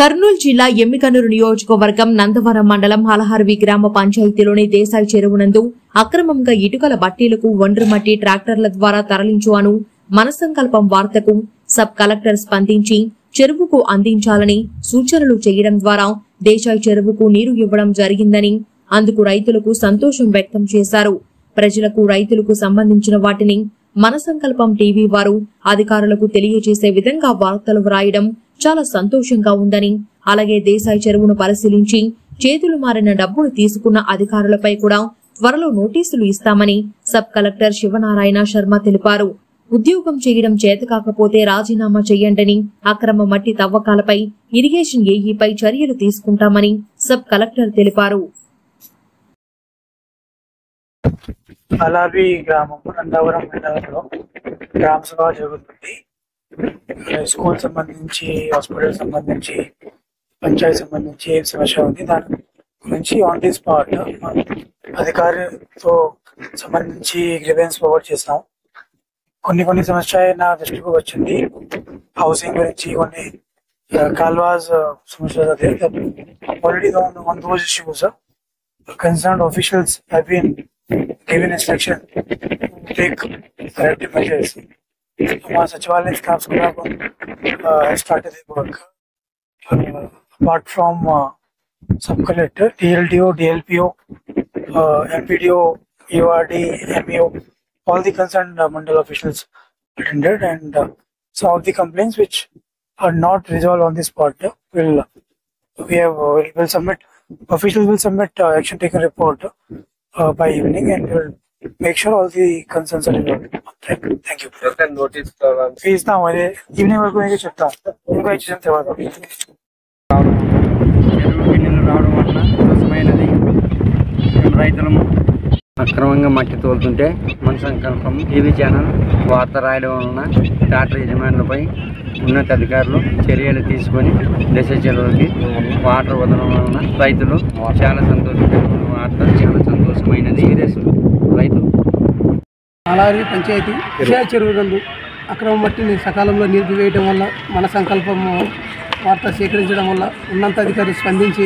కర్నూలు జిల్లా ఎమ్మికనూరు నియోజకవర్గం నందవరం మండలం హలహర్వి గ్రామ పంచాయతీలోని దేశాయి చెరువునందు అక్రమంగా ఇటుకల బట్టీలకు ఒండ్రుమట్టి ట్రాక్టర్ల ద్వారా తరలించు అను మనసంకల్పం వార్తకు సబ్ కలెక్టర్ స్పందించి చెరువుకు అందించాలని సూచనలు చేయడం ద్వారా దేశాయి చెరువుకు నీరు ఇవ్వడం జరిగిందని అందుకు రైతులకు సంతోషం వ్యక్తం చేశారు. ప్రజలకు రైతులకు సంబంధించిన వాటిని మనసంకల్పం టీవీ వారు అధికారులకు తెలియజేసే విధంగా వార్తలు వ్రాయడం చాలా సంతోషంగా ఉందని, అలాగే దేశాయి చెరువును పరిశీలించి చేతులు మారిన డబ్బును తీసుకున్న అధికారులపై కూడా త్వరలో నోటీసులు ఇస్తామని సబ్ కలెక్టర్ శివనారాయణ శర్మ తెలిపారు. ఉద్యోగం చేయడం చేతకాకపోతే రాజీనామా చేయండని, అక్రమ మట్టి తవ్వకాలపై ఇరిగేషన్ ఏఈపై చర్యలు తీసుకుంటామని సబ్ కలెక్టర్ తెలిపారు. అలావి గ్రామం నందవరం మండలంలో గ్రామ సభ జరుగుతుంది. స్కూల్ సంబంధించి, హాస్పిటల్ సంబంధించి, పంచాయతీ సంబంధించి ఏం సమస్య ఉంది దాని గురించి ఆన్ ది స్పాట్ అధికారితో సంబంధించి గ్రీవెన్స్ ఫార్వర్డ్ చేస్తాం. కొన్ని సమస్య నా దృష్టికి వచ్చింది. హౌసింగ్ గురించి కొన్ని కాల్వాస్ సమస్య already on those issues concerned officials have been given instruction to take corrective measures. Our Sachivalaya staffs have started their work. Apart from sub-collector, DLDO, DLPO, MPDO, URD, MEO, all the concerned mandal officials attended, and some of the complaints which are not resolved on the spot will submit. Officials will submit action taken report by evening, and will make sure all the concerns are resolved. Thank you. Notice Please now, evening we're going to check down. అక్రమంగా మట్టి తోలుతుంటే మన సంకల్పం TV channel వార్త రాయడం వలన tractor యజమానులపై ఉన్నతాధికారులు చర్యలు తీసుకొని దశ చెరువుకి వాటర్ వదలడం వలన రైతులు చాలా సంతోషమైన వార్త, చాలా సంతోషమైనది. రైతులు అలారి పంచాయతీ దేశాయి చెరువు నందు అక్రమ మట్టిని సకాలంలో నిలిపివేయడం వల్ల మన సంకల్పం వార్త సేకరించడం వల్ల ఉన్నతాధికారులు స్పందించి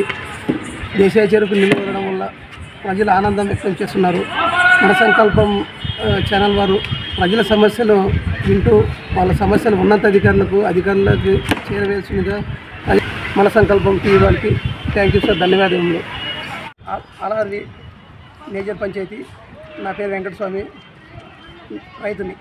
దేశాయి చెరువుకు నిలవడం వల్ల ప్రజలు ఆనందం వ్యక్తం చేస్తున్నారు. మన సంకల్పం ఛానల్ వారు ప్రజల సమస్యలు వింటూ వాళ్ళ సమస్యలు ఉన్నతాధికారులకు చేరవేయాల్సిందిగా మన సంకల్పం టీవీ వాళ్ళకి థ్యాంక్ యూ సార్, ధన్యవాదములు. అలారి మేజర్ పంచాయతీ, నా పేరు వెంకటస్వామి, రైతుని.